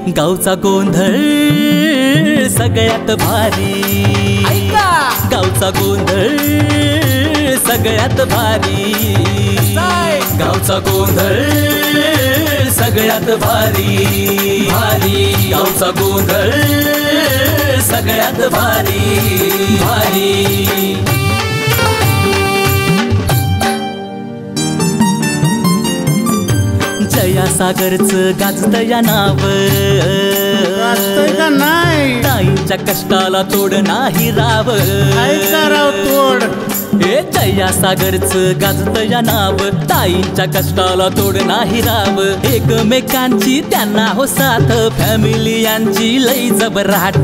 गावचा गोंधळ सगळ्यात भारी, गावचा गोंधळ सगळ्यात भारी, गावचा गोंधळ सगळ्यात भारी भारी, गावचा गोंधळ सगळ्यात भारी भारी। जया सागरचं गाजतया नाव, का नाही ताईंच्या कष्टाला तोड नाही राव, कराव तोड। हे जया सागरचं गाजतया नाव, ताईंच्या कष्टाला तोड नाही राव, एकमेकांची त्यांना हो साथ, फॅमिली यांची लई जबराट,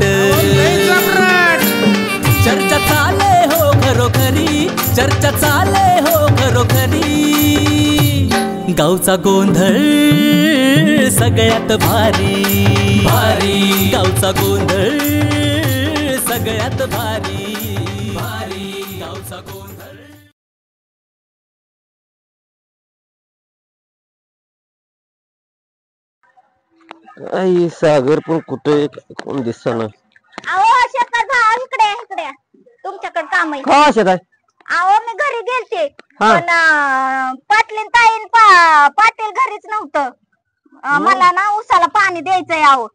चर्चा चाले हो खरोखरी, चर्चा चाले हो खरोखरी, गावचा गोंधळ सगळ्यात भारी भारी, गावचा गोंधळ सगळ्यात भारी भारी, गावचा गोंधळ। आई सागर पण कुठे कोण दिसना। अहो शेतात जा, इकडे इकडे तुमच्याकडे काम आहे का शेतात? अहो मी घरी गेलते हा. पण पाटलीन ताईन पाटील घरीच नव्हतं, मला ना उसाला पाणी द्यायचंय अहो।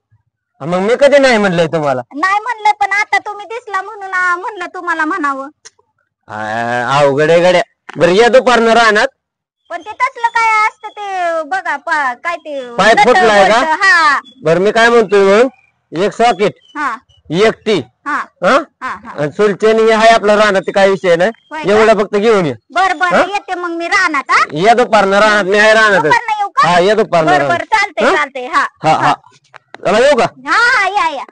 मग मी कधी नाही म्हणलंय तुम्हाला? नाही म्हणलं, पण आता तुम्ही दिसला म्हणून म्हणलं तुम्हाला म्हणावं। अवघड आहे गड्या। बरं या दुपारनं राहणार, पण ते तसलं काय असतं ते बघा, काय ते पाईप फुटलाय का? हा बरं मी काय म्हणतोय मग, एक सॉकेट हा एक टी हा हा हा हा आणि सुलचेनी हाय आपला राहणार, ते काय विषय होय नाही, का? एवढं फक्त घेऊन ये। बर बर येते मग मी राहणार हा। या दुपारनं राहणार, मी आहे राहणार। दुपारनं येऊ का? हा या दुपारनं बर बर राहणार। चालतंय चालतंय हा हा हा चला येऊ का? हा हा या या।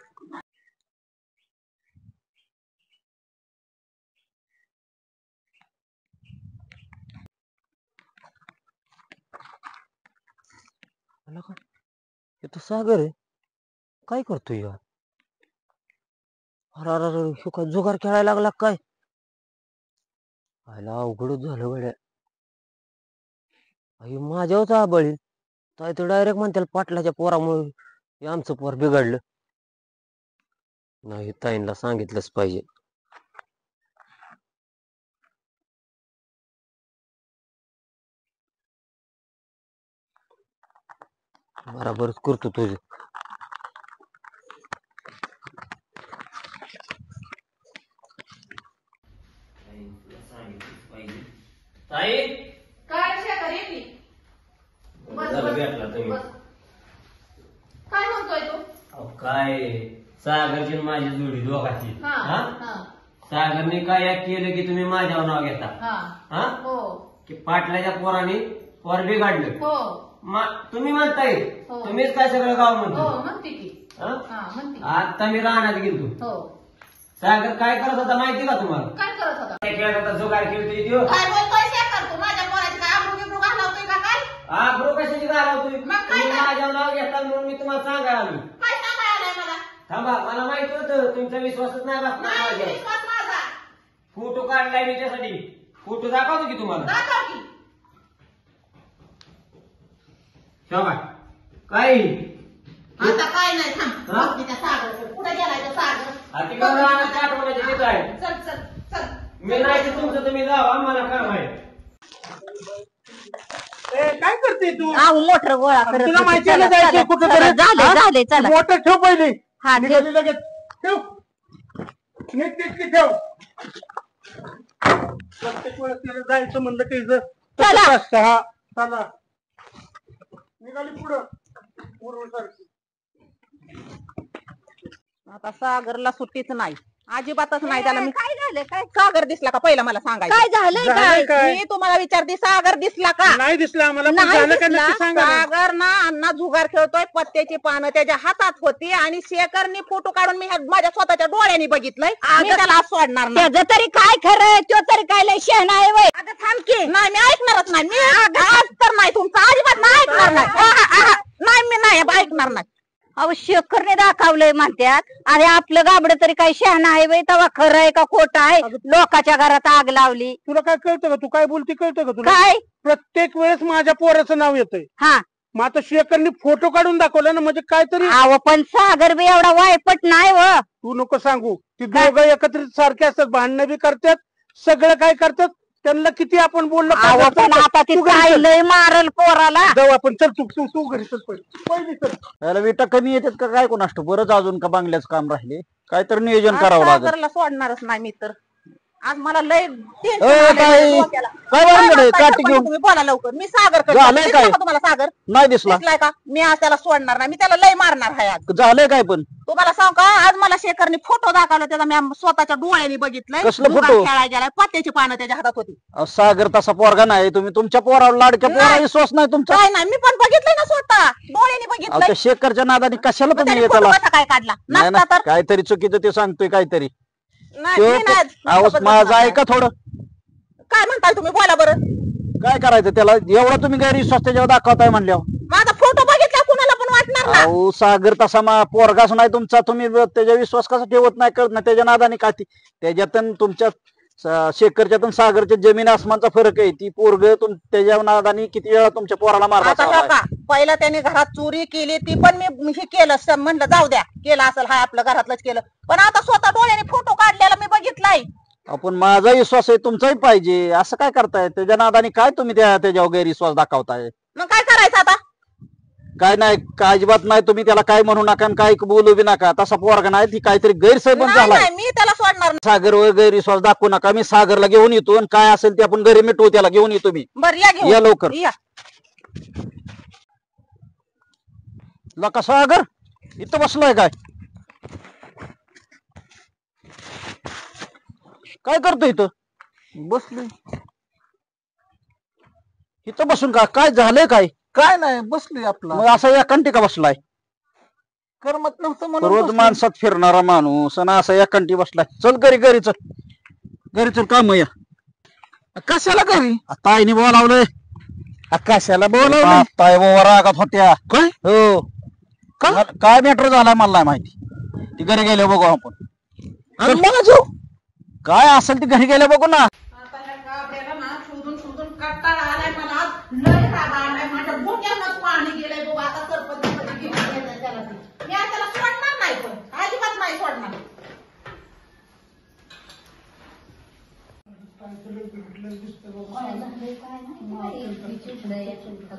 हे तो सागर आहे, काय करतोय यार? अरे अरे अरे, ह्यो काय जुगार खेळायला लागला काय? आयला अवघडच झालं गड्या। आई माझ्यावरच आबळी ताई तर डायरेक्ट म्हणते पाटलाच्या पोरामुळे आमचं पोर बिघडलं। नाही ताईंना सांगितलंच पाहिजे। बराबरच करतो तुझं। ताई काय शेतात येते? झालं भेटला तुम्ही। काय म्हणतोय तू? अहो काय सागरची आणि माझी जोडी दोघाची। हा हा? हा सागरने काय केलं की तुम्ही माझ्यावर नाव घेता? हा हा हो की पाटलाच्या पोराने पोर बिघडलं? हो तुम्ही म्हणताय, हो. तुम्हीच काय सगळं गाव हो म्हणतो? म्हणते की हा? हा म्हणते आता मी राहण्यात गेलो। हो सागर काय करत होता माहिती का तुम्हाला? काय करत होता? काय खेळत होता, जुगार खेळतोय त्यो। काय बोलतोय शेतात तू? माझ्या पोराची काय आबरू बिबरू घालवतोय का काय? आग्रो कशाची घालवतोय? मग काय तुम्ही काय? माझ्यावर नाव घेता म्हणून मी तुम्हाला सांगायला आलो। काय सांगाय आलाय मला? थांबा, मला माहिती होतं तुमचा विश्वासच नाही बसणार नाही माझ्यावर। विश्वास माझा फोटो काढलाय मी त्यासाठी, फोटो दाखवतो की तुम्हाला। दाखव की शोभा काय आता काय नाही थांब हा? बघ की त्या सागर कुठे गेलाय तो सागर? तिकडे राहण्याच्या आठवड्याच्या तिथं आहे। चल चल चल मी नाही ते तुमचं तुम्ही जावा, मला काम आहे। काय करते तू? अहो मोटर गोळा करत तुला होते. माहिती आहे ना चला, जायचं चला, कुठं चला, तरी? झाले हा? झाले चला मोटर ठेव पहिले, हा, ठेव. निघाली लगेच ठेव, नीट तितकी ठेव। प्रत्येक वेळेस तिला जायचं म्हणलं की चला. तसंच असतं। हा चला निघाली पुढं पूर्वीसारखी। आता सागरला सुट्टीच नाही, अजिबातच नाही त्याला। मी काय झालं काय सागर दिसला का पहिला मला सांगायचं? काय झालंय झालंय काय काय? मी तुम्हाला विचारते, सागर दिसला का? नाही दिसलं आम्हाला, पण नाही झालं का दिसला? नक्की सांगा ना. सागर ना अण्णा जुगार खेळतोय, पत्त्याची पानं त्याच्या हातात होती आणि शेखरनी फोटो काढून मी माझ्या स्वतःच्या डोळ्याने बघितलंय। मी त्याला आज सोडणार नाही। त्याचं तरी काय खरं, तो तरी काय लय शहाणा आहे वय। आता थांब की, नाही मी ऐकणारच नाही। मी आज तर नाही, तुमचं अजिबात नाही ऐकणार नाही। नाही मी नाही ऐकणार नाही। अहो शेखरने दाखवलंय म्हणतात, अरे आपलं गाबड तरी काय शहाणा आहे वय, तेव्हा खरं आहे का खोटं आहे? लोकांच्या घरात आग लावली. तुला काय कळतं का? तू काय बोलते कळतं का तुला? काय प्रत्येक वेळेस माझ्या पोराचं नाव येतंय, हा मग आता शेखरनी फोटो काढून दाखवला ना म्हणजे काहीतरी. अहो पण सागर बी एवढा वायपट नाही व. तू नको सांगू ती दोघं एकत्रित सारखे असतात भांडणं बी करतात सगळं काय करतात त्यांना किती आपण बोललो. अहो पण आता ती काय लय मारल पोराला. जाऊ आपण चल तू तू तू घरी चल पहिली चल. याला विटा कमी येतात का काय कोणाष्ट बरंच अजून का बांगल्याच काम राहिले काहीतरी नियोजन करावं लागेल. सागरला सोडणारच नाही मी तर. आज मला लय काय भानगड आहे? काठी घेऊन तुम्ही बोला लवकर. मी सागर झालंय काय? तुम्हाला सागर नाही दिसला दिसलाय का? मी आज त्याला सोडणार नाही. मी त्याला लय मारणार आहे आज. झालंय काय पण तुम्हाला सांग का आज मला शेखरने फोटो दाखवला त्याचा मी स्वतःच्या डोळ्याने बघितलंय. कसलं दुकान photo? खेळायला गेलाय पत्त्याची पानं त्याच्या हातात होती. सागर तसा पोरगा नाही तुम्ही तुमच्या पोरावर लाडक्या पोरा विश्वास नाही तुमचा. काय नाही मी पण बघितलंय ना स्वतः डोळ्याने अहो, बघितलंय. त्या शेखरच्या नादाने कशाला मग तुम्ही त्याने येताला photo कसा काय काढला नाही ना नसता तर काहीतरी चुकीचं ते सांगतोय काहीतरी. नाही, मी नाही आज अहो, सोबत माझं बसणार ऐका थोडं काय म्हणताय तुम्ही बोला बरं. काय करायचं त्याला एवढा तुम्ही गैरविश्वास त्याच्यावर दाखवताय म्हणल्यावर. माझा फोटो बघितला कुणाला पण वाटणार ना. अहो सागर तसा पोरगाच नाही तुमचा तुम्ही त्याच्या विश्वास कसा ठेवत नाही कळत नाही त्याच्या नादाने काय ती त्याच्यातून तुमच्या शेखरच्यातून सागरच्या जमीन आसमानचा फरक आहे. ती पोरग त्याच्या नादाने किती वेळा तुमच्या पोराला आता मारला. का पहिला त्याने घरात चोरी केली ती पण मी हे केलं म्हणलं जाऊ द्या केलं असेल हा आपलं घरातलंच केलं. पण आता स्वतः डोळ्याने फोटो काढलेला मी बघितलाय. आपण माझा विश्वास आहे तुमचाही पाहिजे असं काय करताय त्याच्या नादाने काय तुम्ही त्याच्यावर गैरविश्वास दाखवताय. मग काय करायचं आता. काय नाही काय अजिबात नाही तुम्ही त्याला काय म्हणू नका आणि काय बोलू बी नका तसा पोरगा नाही ती काहीतरी गैरसमज नाही, झालाय. नाही, मी त्याला सोडणार नाही. सागरवर गैरविश्वास दाखवू नका मी सागरला घेऊन येतो आणि काय असेल ते आपण घरी मिटवू त्याला घेऊन येतो मी. बरं या घेऊन या लवकर. या. लका सागर इथं बसलोय काय काय करतो इथं बसलोय इथं बसून का काय झालंय काय काय नाही बसलोय आपला मग असा एकांटी का बसलाय. करमत नव्हतं म्हणून रोज बसलोय. माणसात फिरणारा माणूस आणि असा एकांटी बसलाय. चल घरी चल काम या कशाला घरी ताईने बोलावलंय. कशाला बोलावलं ताई बाबा रागात होत्या काय हो काय मॅटर झालाय मला नाही माहिती. ती घरी गेले बघू आपण आणि मला जाऊ काय असेल ती घरी गेले बघू ना. आता ह्या गाबड्याला ना शोधून शोधून कंटाळा आलाय मला. लय राग आलाय माझ्या डोक्यातच पाणी गेलंय बघ. आता सरपंच घेऊन यायचंय त्याला ते. मी आज त्याला सोडणार नाही पण अजिबात नाही सोडणार.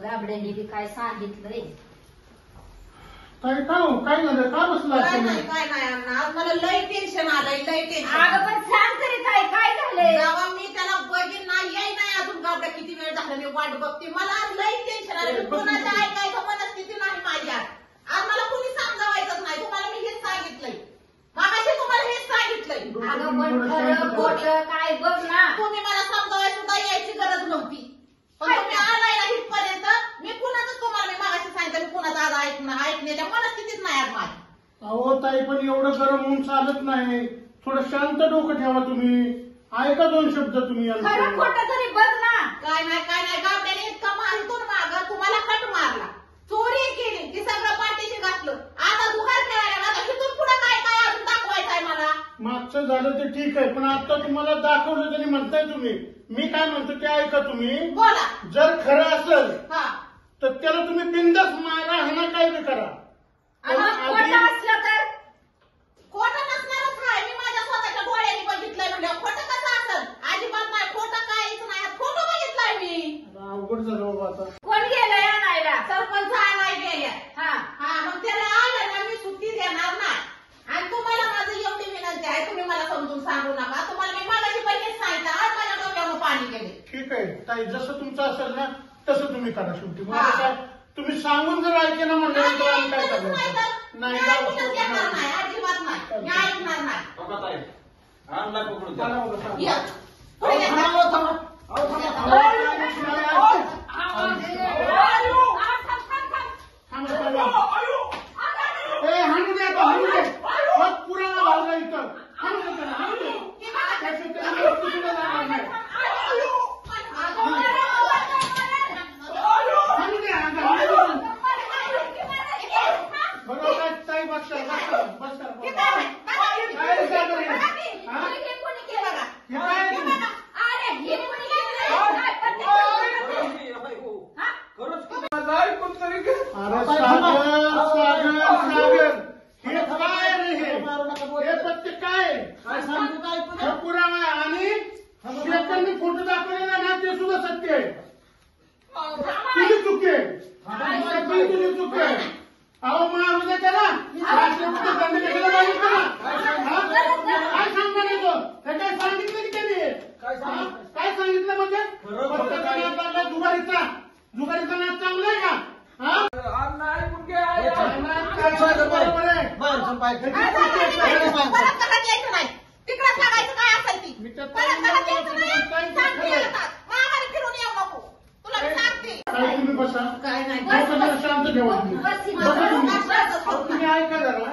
गाबड्याने बी काय सांगितलंय. काय काय झालं का बसला काय नाही अण्णा आज मला लय टेन्शन आलंय लय टेन्शन. अगं पण सांग तरी काय झालंय. जेव्हा मी त्याला बघीन ना येई नाही अजून गाबड्या किती वेळ झाला मी वाट बघते. मला आज लय टेन्शन आलं. कोणाच्या ऐकायचं मनस्थिती नाही माझ्या. आज मला कुणी समजावायचंच नाही. तुम्हाला मी हेच सांगितलंय मागाशी तुम्हाला हेच सांगितलंय. अगं पण खरं खोटं काय बघ ना. तुम्ही मला समजावाय सुद्धा यायची गरज नव्हती. पण तुम्ही आलाय ना इथपर्यंत. मी कुणाचं तुम्हाला मी मागाशी सांगितलं मी कुणाचं आज ऐकण्याच्या मनस्थितीच नाही आज माझी. अहो ताई पण एवढं गरम होऊन चालत नाही. थोडं शांत डोकं ठेवा तुम्ही. ऐका दोन शब्द तुम्ही खरं यांचे. खोटं तरी बघ ना. काय नाही गाबड्याने इतका माहितून माग तुम्हाला कट मारला चोरी केली ती सगळं पाठीशी घातलं. आता दुकान खेळायला आता तिथून पुढे काय काय अजून दाखवायचंय मला. मागचं झालं ते ठीक आहे पण आता तुम्हाला दाखवलं तरी म्हणताय तुम्ही. मी काय म्हणतो ते ऐका तुम्ही. बोला. जर खरं असेल हा तर त्याला तुम्ही बिंदास मारा हाना काय बी करा. पण आणि आधी- खोटं असलं तर खोटं नसणारच आहे. मी माझ्या स्वतःच्या डोळ्यांनी बघितलंय म्हणजे खोटं कसं असेल. अजिबात नाही खोटं काहीच नाही. खोटं बघितलंय मी. अवघड झालं बाबा आता. कोण गेलंय आणायला. सरपंच नाही गेल्या. हा हा मग त्याला आलं ना मी सुट्टी देणार नाही. आणि तुम्हाला माझी एवढी विनंती आहे तुम्ही मला समजून सांगू नका. तुम्हाला मी मागाशी पण हेच सांगितलं आज माझ्या डोक्यावर पाणी गेले. ठीक आहे ताई जसं तुमचं असेल ना तसं तुम्ही करा शेवटी. मला हा. काय तुम्ही सांगून जर ऐके ना म्हणलं तर आम्ही काय करायचं. नाही जाऊ ऐकणार नाही अजिबात नाही. मी ऐकणार नाही. चला बघा, सांगा. या. पुढे अहो, या. थांबा, थांबा. अहो, थांबा, थांबा. ए, हाणू दे आता, हाणू दे. मग पुराणा भावला इथं. हाणू दे त्याला, हाणू दे. त्याच्यात त्याला वस्तू सुद्धा जाणार नाही. हाणू दे, हाणू दे. बरोबर आहे, ताई बस कर, बस कर, बस कर. काय विचार करू? हा? हे काय तुम्ही? माझं ऐकून तरी घे. शेखरने फोटो दाखवलेला ना ते सुद्धा सत्य आहे. तुझी चुकी आहे. तुझी चुकी आहे. अहो मग उद्या त्याला राष्ट्रपती दंड द्यायला पाहिजे ना. काय सांगणार आहे तो? हे काय सांगितलं की त्यांनी? काय सांगितलं म्हणजे जुगारीचा नाच चांगला आहे का? बरोबर आहे. परत घरात यायचं नाही. तिकडे सांगायचं काय असेल ती. परत घरात यायचं नाही. सांगते आता. माघारी फिरून येऊ नको. तुला मी सांगते. तुम्ही बसा. काय नाही. शांत ठेवा तुम्ही. तुम्ही ऐका जरा.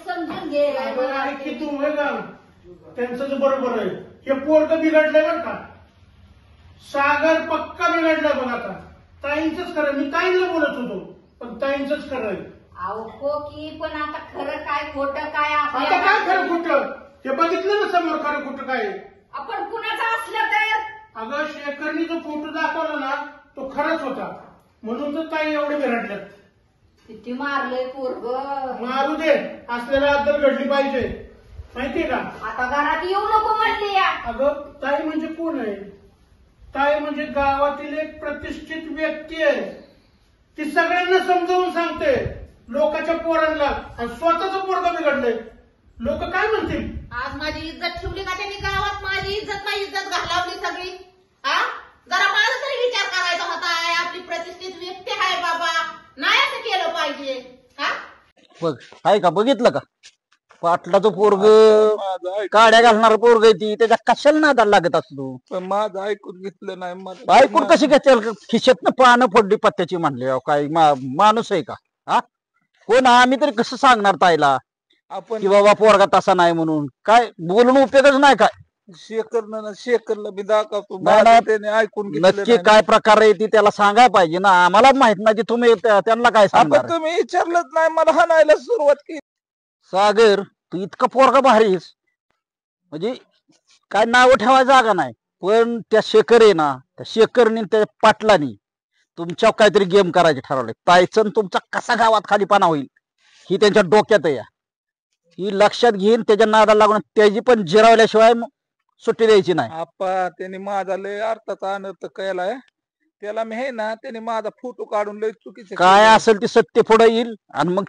समजून घे. ऐक की तू हे का त्यांचं जे बरोबर आहे. हे पोरग बिघडलंय बरं का. सागर पक्का बिघडलाय बघ आता. ताईंचंच खरं. मी ताईंना बोलत होतो पण ताईंचंच खरं आहे. अहो की पण आता खरं काय खोटं काय आता काय खरं कुठं हे बघितलं ना समोर खरं कुठं काय. आपण कुणाचं असलं तर अगं शेखरनी जो फोटो दाखवला ना तो खरंच होता म्हणून तर ताई एवढे बिघडल्यात. किती मारलंय पोरग. मारू दे. असलेला अद्दल घडली पाहिजे माहितीये का. आता घरात येऊ नको म्हणली या. अगं ताई म्हणजे कोण आहे? ताई म्हणजे गावातील एक प्रतिष्ठित व्यक्ती आहे. ती सगळ्यांना समजावून सांगते लोकांच्या पोरांना. आणि स्वतःच पोरगं बिघडलंय. लोक काय म्हणतील? आज माझी इज्जत ठेवली का त्यांनी गावात? माझी इज्जत नाही इज्जत घालावली सगळी. हा जरा मला तरी विचार करायचा होता. आपली प्रतिष्ठित व्यक्ती आहे बाबा. नाही असं केलं पाहिजे. हा बघ आहे का बघितलं का पाटलाचं पोरग काड्या घालणार पोरग ती त्याच्या कशाला नादाला लागत असतो. पण माझं ऐकून घेतलं नाही. ऐकून कशी घेतल खिशेतनं पानं फोडली पत्त्याची म्हणले काय माणूस आहे का? हा कोण आम्ही तरी कसं सांगणार ताईला आपण की बाबा पोरगा तसा नाही म्हणून. काय बोलून उपयोगच नाही काय. शेखरला मी दाखवतो. नाही, नाही. त्याने ऐकून घेतलं नक्की नाही. काय प्रकार आहे ती त्याला सांगायला पाहिजे ना. आम्हाला माहित नाही की तुम्ही त्यांना काय सांगणार. आपण तुम्ही विचारलंच नाही मला हाणायला सुरुवात केली. सागर तू इतका पोरगा भारीस म्हणजे काय नाव ठेवायला जागा नाही. पण त्या शेखर आहे ना त्या शेखरनी त्या पाटलानी तुमच्या काहीतरी गेम करायचे ठरवले. ताईचं तुमचा कसा गावात खालीपणा होईल ही त्यांच्या डोक्यात आहे. ही लक्षात घेईन. त्याच्या नादाला लागून त्याची पण जिरावल्याशिवाय सुट्टी द्यायची नाही. आपा त्याने माझा लय अर्थाचा अनर्थ केलाय. त्याला मी हे ना त्याने माझा फोटो काढून लय चुकीचं काय केलंय. असेल ते सत्य पुढे येईल आणि मग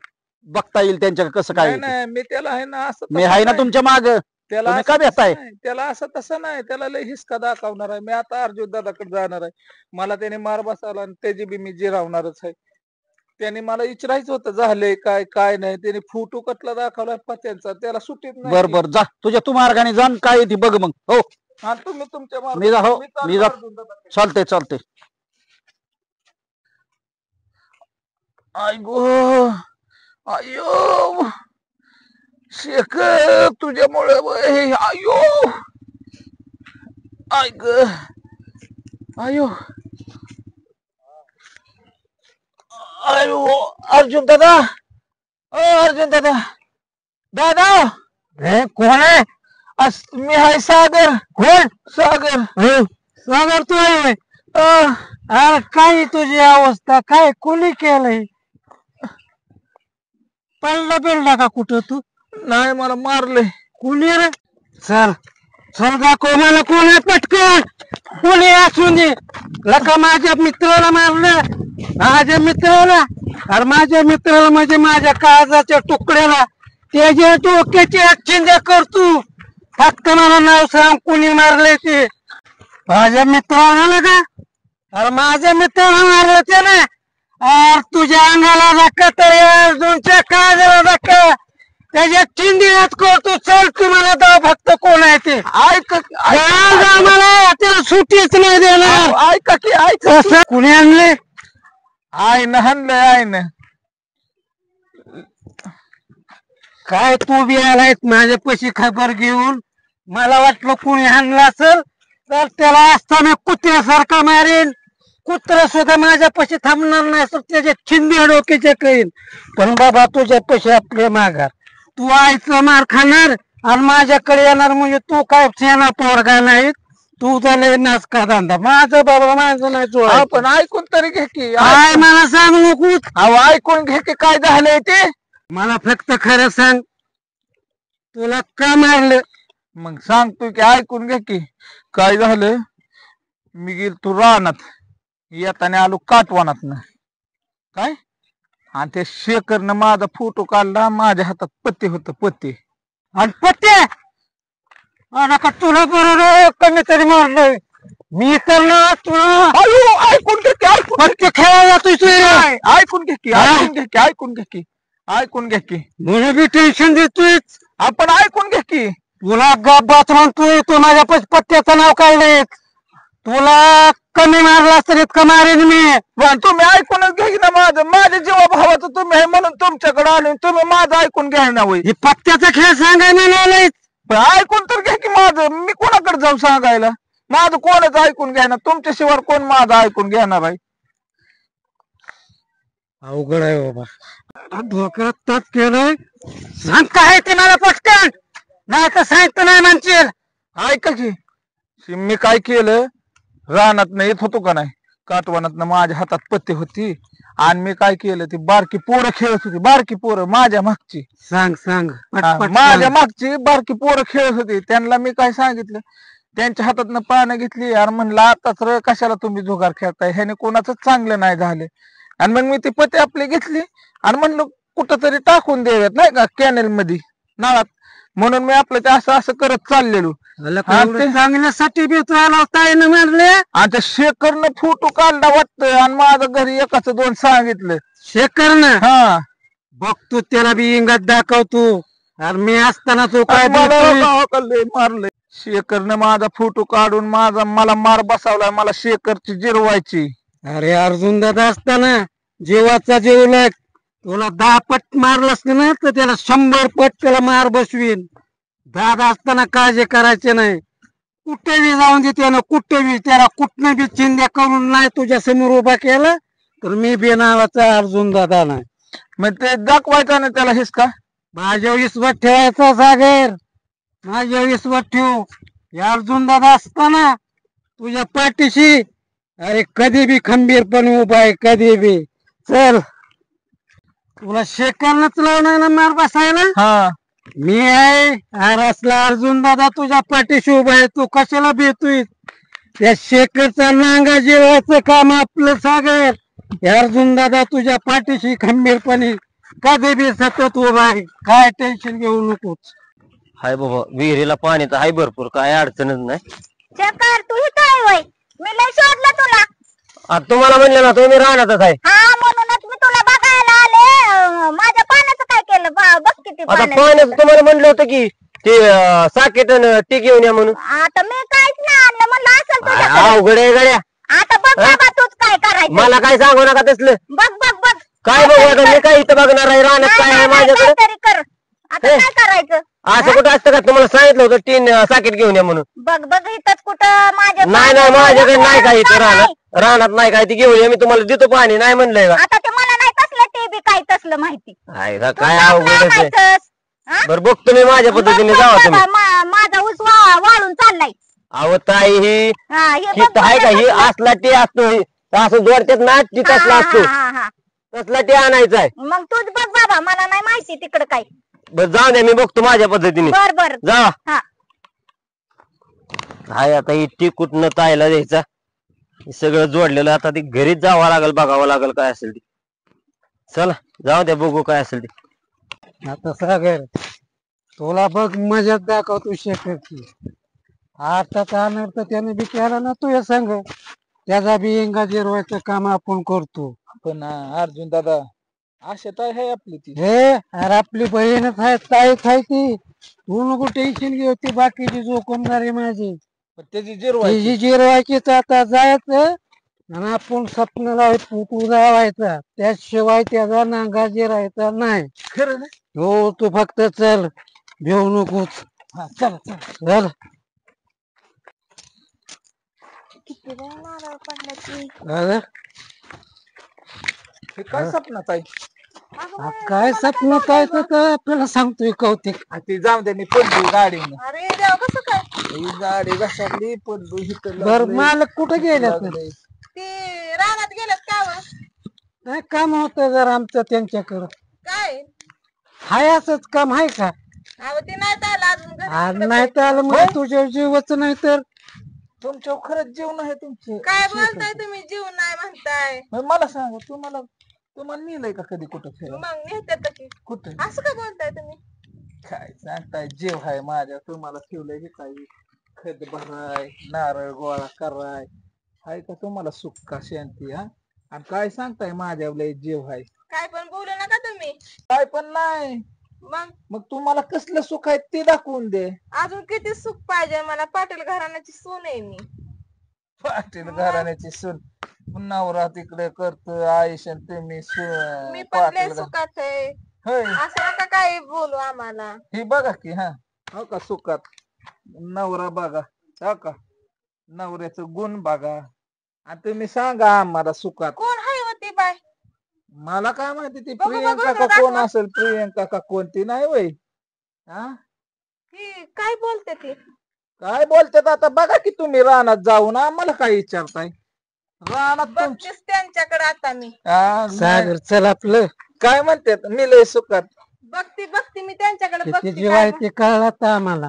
बघता येईल त्यांच्या कसं काय नाही आहे ते. नाही मी त्याला आहे ना असं मी तसं आहे ना नाही. तुमच्या माग. त्याला तुम्ही असं का तसं भेटताय? नाही. त्याला असं तसं नाही. त्याला लय हिसका दाखवणार आहे. मी आता अर्जुन दादाकडे जाणार आहे. मला त्याने मार बसावला आणि त्याची बी मी जिरावणारच आहे. त्याने मला विचारायचं होतं झालंय काय काय नाही. त्याने फोटो कटला दाखवला पत्यांचा. त्याला सुट्टीत नाही. बर बर जा तुझ्या तू मार्गाने जा आणि काय ती बघ मग. हो हा तुम्ही तुमच्या मार्गाने. मी जा. हो मी चाललो मी जा. अर्जुन दादाकडे. चालते चालते. आयगो अयो शेखर तुझ्यामुळे आयो ऐक आयो आयो अर्जुन दादा अर्जुन दादा दादा कोण आहे? मी आहे सागर. कोण? सागर सागर तू आहे? अरे काय तुझी अवस्था काय कोणी केलंय? पडला बिडला का कुठं तू? नाही मला मारले. कोणी रे? चल चल दाखव मला कोण आहे पटकन. कोणी असून दे. लका माझ्या मित्राला मारलं. माझ्या मित्राला. अरे माझ्या मित्राला म्हणजे माझ्या काळजाच्या तुकड्याला त्याच्या डोक्याची चिंध्या करतो. फक्त मला नाव सांग कोणी मारले ते. माझ्या मित्राला का? अरे माझ्या मित्राला मारलं त्याने. अरे तुझ्या अंगाला धक्का तर अर्जुनच्या काळजाला धक्का. त्याच्या चिंधीत करतो. चल तुम्हाला दाव फक्त कोण आहे ते. ऐक मला त्याला सुट्टीच नाही देणार. ऐका की ऐक. कुणी आणले? आईनं हाणलंय आईनं. काय तू बी आलाय माझ्या पैसे खबर घेऊन. मला वाटलं कुणी आणलं असेल तर त्याला असताना कुत्र्यासारखा मारेन. कुत्रा सुद्धा माझ्या पैसे थांबणार नाही तर त्याच्या चिंदी डोक्याचे करीन. पण बाबा तुझ्या पैसे आपले माघार. तू आईचं मार खाणार आणि माझ्याकडे येणार म्हणजे तू काय सेना पोरगा नाही. तू झाले नाच का धंदा. माझं बाबा माझं नाही तू. पण ऐकून तरी घे की. काय मला सांग नको. अहो ऐकून घे की काय झालंय ते. मला फक्त खरं सांग तुला का मारलं? मग सांगतोय की ऐकून घ्या की काय झालं. मी गेलतो रानात, येताना आलो काटवानात ना काय, आणि त्या शेखरनं माझा फोटो काढला, माझ्या हातात पत्ते होत पत्ते. आणि पत्ते का तुला बरोबर कमी तरी मारलंय मी तर ना तुला ऐकून घ्या की पत्ते खेळायला तुझे ऐकून घ्या की ऐकून घ्या की ऐकून घ्या की ऐकून घ्या की मला बी टेन्शन देतोय. आपण ऐकून घ्या की. तुला गप्पात म्हणतोय तू माझ्या पत्त्याचं नाव काढलंय. तुला कमी मारला तरी इतकं मारेन मी. पण तुम्ही ऐकूनच घ्या की ना माझं, माझ्या जीवा भावाचं तुम्ही आहे म्हणून तुमच्याकडे आलो, तुम्ही माझं ऐकून घ्या ना. वय हे पत्त्याचा खेळ सांगायला नाही. पण ऐकून तर घ्या की माझं. मी कोणाकडे जाऊ सांगायला? माझं कोणच ऐकून घ्या ना, तुमच्याशिवाय कोण माझं ऐकून घेणार आहे? अवघड आहे बाबा. डोक्यात ताप केलंय. सांग काय ते मला पटकन, नाही तर सांगतो नाही म्हणशील. ऐका की मी काय केलं, रानात येत होतो का नाही, काटवानात माझ्या हातात पत्ते होती, आणि मी काय केलं, ती बारकी पोरं खेळत होती, बारकी पोरं माझ्या मागची. सांग सांग माझ्या मागची बारकी पोरं खेळत होती. त्यांना मी काय सांगितलं, त्यांच्या हातातनं पानं घेतली आणि म्हणलं आताच रे कशाला तुम्ही जुगार खेळताय, ह्याने कोणाच चांगलं नाही झाले. आणि मग मी ती पत्ते आपली घेतली आणि म्हणलं कुठं तरी टाकून द्याव्यात नाही का कॅनेल मध्ये, नाळात, म्हणून मी आपलं ते असं असं करत चाललेलो. चांगल्यासाठी बी तुला ताईनं मारले. आणि त्या शेखरनं फोटो काढला वाटतं, आणि माझं घरी एकाच दोन सांगितलं. शेखरनं? हा, बघतो त्याला बी इंगात दाखवतो. अरे मी असताना तू काय मारलंय. शेखरनं माझा फोटो काढून मला मार बसावलाय, मला शेखरची जिरवायची. अरे अर्जुन दादा असताना जीवाचा जीवलक, तुला 10 पट मारलास ना तर त्याला 100 पट त्याला मार बसवीन. दादा असताना काळजी करायचे नाही. कुठेही जाऊन दे त्यानं, कुठेही त्याला कुठनं बी चिंध्या करून नाही तुझ्या समोर उभा केला तर मी बी नावाचा अर्जुन दादा नाही. मग ते दाखवायचं ना त्याला हिसका. माझ्या विश्वास ठेवायचा सागर, माझ्या विश्वास ठेव. अर्जुन दादा असताना तुझ्या पाठीशी अरे कधी बी खंबीरपणे उभा आहे, कधी बी. चल तुला शेखरनच लावणार ना मार बसायला. हा, मी आहे. अरे असला अर्जुन दादा तुझ्या पाठीशी उभा आहे, तू कशाला भेटतोय? त्या शेखरचा नांगा जेवायचं काम आपलं सागर. अर्जुन दादा तुझ्या पाठीशी खंबीरपणे कधी बी सतत उभा आहे, काय टेन्शन घेऊ नकोच. हाय बाबा, विहिरीला पाणी तर हाय भरपूर, काय अडचणच नाही. शेखर तू इथं आहे वय? मी लय शोधलं तुला. आता तुम्हाला म्हणलं ना तुम्ही राहणारच आहे. हा म्हणूनच मी तुला बघायला आले. माझ्या पाण्याचं काय केलं बघ किती आता पाण्याचं. पाण्याचं तुम्हाला म्हणलं होतं की ते साकेट टी घेऊन या म्हणून. आता मी काहीच नाही आणलं, म्हणलं असेल तुझ्याकडे. अवघड आहे गड्या. आता बघ बाबा तूच काय करायचं. मला काय सांगू नका तसलं. बघ बघ बघ काय बघू आता, मी काय इथं बघणार आहे, रानात काय आहे माझ्याकडे. तरी कर. आता काय करायचं? असं कुठं असतं का? तुम्हाला सांगितलं होतं 3 साकेट घेऊन या म्हणून. बघ बघ इथंच कुठं माझ्या नाही नाही, माझ्याकडे नाही काय इथं रानात नाही काय, ती घेऊन या, मी तुम्हाला देतो पाणी, नाही म्हणलंय का? आता ते मला नाही तसलं ते बी काय तसलं माहिती. काय अवघड आहे. बरं बघतो मी माझ्या पद्धतीने, जावा तुम्ही. माझा ऊस वाळून चाललाय. अहो ताई, ही बघ आहे का, ही असला टी असतो, असं जोडतात ना, टी तसला असतो, तसला टी आणायचा आहे. मग तूच बघ बाबा, मला नाही माहिती तिकडं काय. बरं जाऊ द्या, मी बघतो माझ्या पद्धतीने. बर बर जा. हा. हाय आता ही टी कुठनं ताईला द्यायचा, हे सगळं जोडलेलं. आता ती घरीच जावं लागेल, बघावं लागेल काय असेल ती. चला जाऊ द्या, बघू काय असेल ती. आता सागर तुला बघ मजात दाखवतो शेखरची. आता तर त्याने बी केला ना तू हे सांग, त्याचा बी इंगा जिरवायचं काम आपण करतो. पण अर्जुन दादा अशा ताई आहे आपली ती. हे अरे आपली बहीणच आहे, ताईच आहे ती. तू नको टेन्शन घेऊ, ती बाकीची जोखमदारी माझी. त्याची तिची जिरवायची तर आता जायचं आणि आपण स्वप्नाला फोटो लावायचा, त्याशिवाय त्याचा नांगा जिरायचा नाही. खरं ना? हो तू फक्त चल, भेऊ नकोच. चला चल. अरे हे काय स्वप्नात आहे? काय स्वप्न काय तर आपल्याला सांगतोय कौतिक. ती जाऊ दे, मी पडलो गाडीने. अरे देव कसं काय? ही गाडी घसरली, पडलो इथं. बर मालक कुठे गेले? ते रानात गेलेत का? नाही काम होत जर आमचं त्यांच्याकडं. काय हाय असंच काम आहे का? अहो ते नाही आला अजून घरी. आज नाही तर आलं म्हणजे तुझ्या जीवच नाही तर तुमच्या खरंच जीव नाही तुमचे. काय बोलताय तुम्ही? जीव नाही म्हणताय. मला सांगा, तुम्हाला नेलंय का कधी कुठं फिरायला? मग नेत्यात की. कुठं? असं का बोलताय तुम्ही? काय सांगताय, जीव आहे माझ्या, तुम्हाला ठेवलंय हे काही खत भराय, नारळ गोळा कराय, हाय का तुम्हाला सुख का शांती? हा, आणि काय सांगताय माझ्या लय जीव आहे. काय पण बोलू नका तुम्ही. काय पण नाही. मग तुम्हाला कसलं सुख आहे ते दाखवून दे. अजून किती सुख पाहिजे मला? पाटील घराण्याची सून आहे मी. पाटील घराण्याची सून, नवरा तिकडे करतो आयुष्यात, तुम्ही मी पण लय सुखात आहे. होय, असं नका काही बोलू आम्हाला. हे बघा की, हा हो का सुखात नवरा बघा, हो का नवऱ्याचं गुण बघा, आणि तुम्ही सांगा आम्हाला सुखात कोण आहे होती बाय? मला काय माहिती ती बघू, प्रियंका बघू, का दाखवा. कोण असेल, प्रियंका का कोणती नाही वय. हा, ही काय बोलते ती? काय बोलतात आता बघा की, तुम्ही रानात जाऊन आम्हाला काय विचारताय? रानात तुमची बघतेस त्यांच्याकडे आता मी. सागर चल आपलं काय म्हणतात, मी लय सुखात. बघती मी त्यांच्याकडे किती बघते जीव काय आहे ते कळलं तर आम्हाला.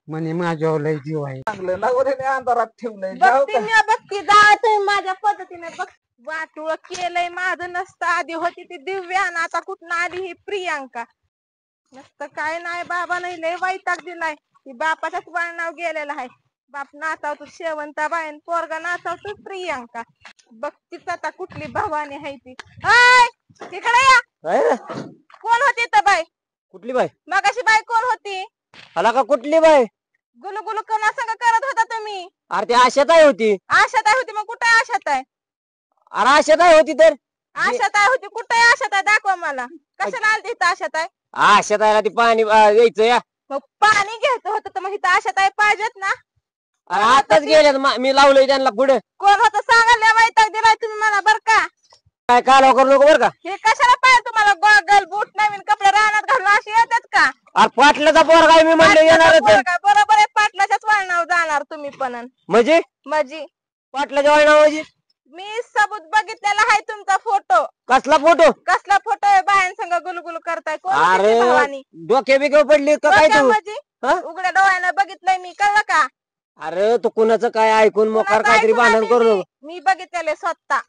म्हणे माझ्यावर लय जीव आहे. चांगलं नवऱ्याने अंधारात ठेवलंय. जाऊ बघते का? मी बघते जा तुम्ही माझ्या पद्धतीने बघ. वाटोळ केलंय माझं नसतं. आधी होती ती दिव्या आणि आता कुठं आली ही प्रियांका. नसतं काय नाही, बाबा नाही लय वैताग दिलाय. ती बापाच्याच वळणाव गेलेला आहे. बाप नाचावतो शेवंताबाई, पोरगा नाचावतो प्रियांका. बघतीच आता कुठली भवानी आहे ती. तिकडे या. कोण होती तर बाई? कुठली बाई? मगाशी बाई कोण होती? आला का कुठली बाई? गुलू गुलू कोणा संग करत होता तुम्ही? अरे ती आशाताई होती. आशाताई होती? मग कुठे आशाताई? अरे आशाताई होती तर आशाताई होती? कुठे आशाताई? दाखवा मला. कशाला आलती इथं आशाताई? आशाताईला ती पाणी यायचं या. मग पाणी घ्यायचं होतं तर मग इथं आशाताई पाहिजेत ना. अरे आताच गेल्यात, मी लावलंय त्यांना पुढे. कोण होतं सांगायला वैताग दिलाय तुम्ही मला बर का. काय कालवा करू नको बरं का. हे कशाला पाहिजे तुम्हाला? गॉगल बूट नवीन कपडे रानात घालून अशी येतात का? अरे पाटलाचा पोरगा आहे, मी म्हणलं येणारच. बरोबर आहे, पाटलाच्याच वळणावर जाणार तुम्ही पण. म्हणजे माझी पाटलाच्या वळणा म्हणजे मी सबूत बघितलेला आहे तुमचा फोटो. कसला फोटो? कसला फोटो आहे? बायांसंग गुलगुलू करताय. कोण होती अरे ती भवानी? डोके बिके पडली का काय तू? माझी उघड्या डोळ्यानं बघितलंय मी, कळलं का? अरे तू कुणाचं काय ऐकून मोकार काहीतरी भांडण करू नको. मी बघितलेले स्वतः.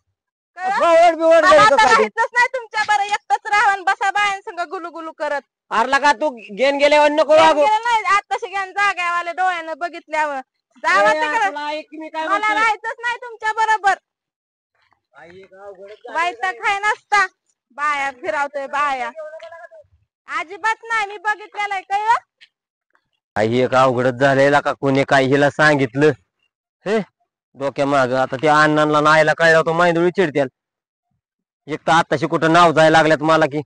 बवड बिवड मला झाली का आता काय? राहायचंच नाही तुमच्या बरं. एकटंच राहून बसा बायांसंग गुलगुलू करत. अरे का तू गेन गेल्यावर नको वागू. नाही आता शिकायला जाग्यावाले डोळ्यानं बघितल्यावर जावा तिकडं. मला राहायचंच नाही तुमच्या बरोबर. वाईटा खाय नसता. बाया फिरवतोय बाया. अजिबात नाही, मी बघितलेलं आहे. कळलं? काही एक अवघडच झालेला का कोणी काय हिला सांगितलं हे डोक्या माग. आता त्या अण्णांना नायला काय जातो मांदुळी चिडत्याल. एक तर आताशी कुठं नाव जायला लागल्यात मला की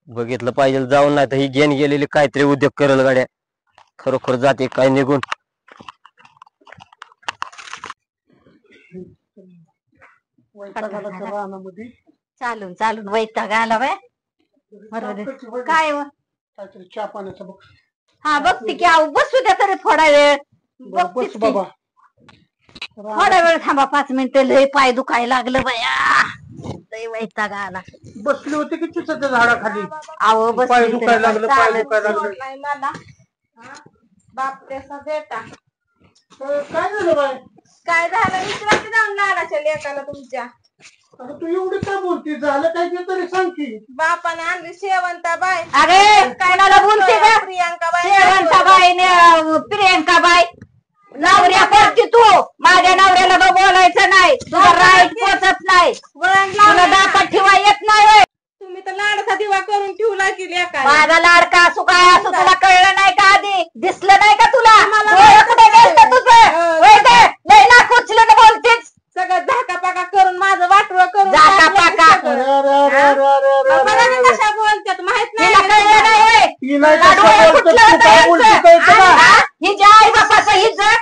बघितलं पाहिजे जाऊन, नाही तर ही गेन गेलेली काहीतरी उद्योग करल गाड्या. खरोखर जाते काय निघून. चालून चालून वैताग आला बाय. काय हो? काहीतरी चहा पाण्याचं बघ. हा बघते की. अहो बसू द्या तरी थोडा वेळ. बस बाबा. थोडा वेळ थांबा, 5 मिनिटं. लय पाय दुखायला लागलं बाया. लय वैताग आला. बसली होती की तिथं त्या झाडाखाली? अहो बस पाय दुखायला लागलं, पाय दुखायला लागलं. नाही मला बाप त्याचा बेटा. काय झालं बाय? काय झालं विचारायचं जाऊन लहानाच्या लेकाला तुमच्या. अगं तू एवढी काय बोलती? झालं काय ते तरी सांग की. बापाने आणली शेवंताबाई. अरे कायला बोलते का? प्रियांकाबाई. शेवंताबाई ने प्रियंकाबाई नवऱ्या करते तू. माझ्या नवऱ्याला तर बोलायचं नाही. तुला राईट पोचत नाही. वळण तुला लावलं दाखत ठेवा येत नाही होय. तुम्ही तर लाडचा दिवा करून ठेवला की लेकाला. माझा लाडका असू काय असू तुला कळलं नाही का? आधी दिसलं नाही का तुला? डोळं कुठे गेलतं तुझं? होय काय? लय नाक उचलून बोलतेच. सगळं झाकापाका करून माझं वाटवं करून झाकापाका. अरे अरे अरे अरे अरे अरे बघा अरे ना कशा बोलतात माहित तिला नाही कळलं नाही होय. ही नाही लाडू कसं बोलतं, कुठलं तू काय बोलती कळतं का? हा? हिच्या आई बापाचं हिचं.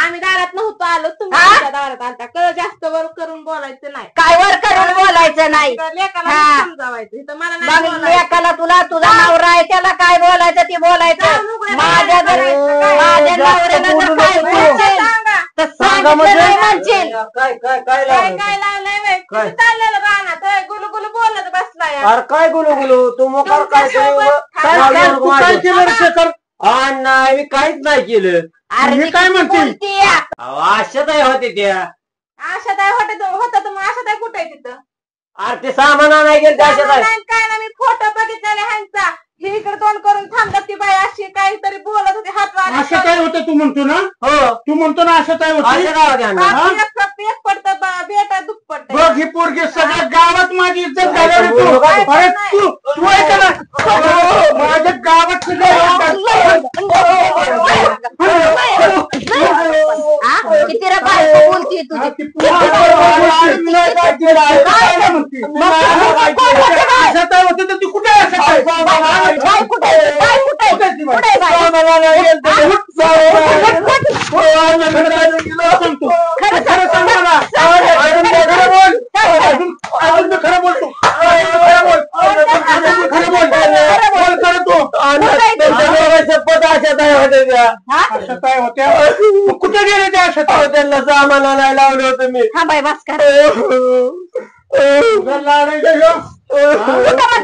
आम्ही दारात नव्हतो आलो, तुम्ही हा? आमच्या दारात आलता. कळ जास्त वर करून बोलायचं नाही. काय वर करून बोलायचं नाही. तर लेकाला हा. समजावायचं. इथं मला नाही मग बोलायचं. लेकाला तुला तुझा नवरा आहे त्याला काय बोलायचं ते बोलायचं. माझ्या घरी माझ्या नवऱ्याला जर काय बोलशील सांगा. तर सांगितलं नाही म्हणशील. काय काय काय काय काय लावलंय बाई? किती चाललेलं रानात. गुलू गुलू बोलत बसलं. बसलाय अरे काय गुलू गुलू तू मोकार काय तू काय केलं रे शेखर? नाही मी काहीच नाही केलं. अरे मी काय म्हणते? बोलतीय. आशाताई होते त्या. आशाताई होता तर मग आशाताई कुठे आहे तिथं? अरे ते सामान नाही गेलं आशाताई. काय ना मी फोटो बघितलेला ह्यांचा. हे इकडे तोंड करून थांबतात ती बाई अशी काहीतरी बोलत होती हात असं काय होतं तू म्हणतो ना? हो तू म्हणतो ना असं काय होतं? एक पडतं बेटा दुप्पट बघ ही पोरगी सगळ्या गावात माझी इज्जत घालवली तू. अरे तू ऐक ना, माझ्या गावात किती रे बायको बोलतीये तुझी. असं काय होतं तर ती कुठे असं काय? बाय कुठे कुठे खरं सांग मला. अजून खरं बोलतो. खरं बोल खरं तू. शपथ आशाताई होते त्या. असं काय होत्या? कुठे गेले त्या असं? त्यांना सामान नाही लावलं होतं मी. हा बाई बस कर.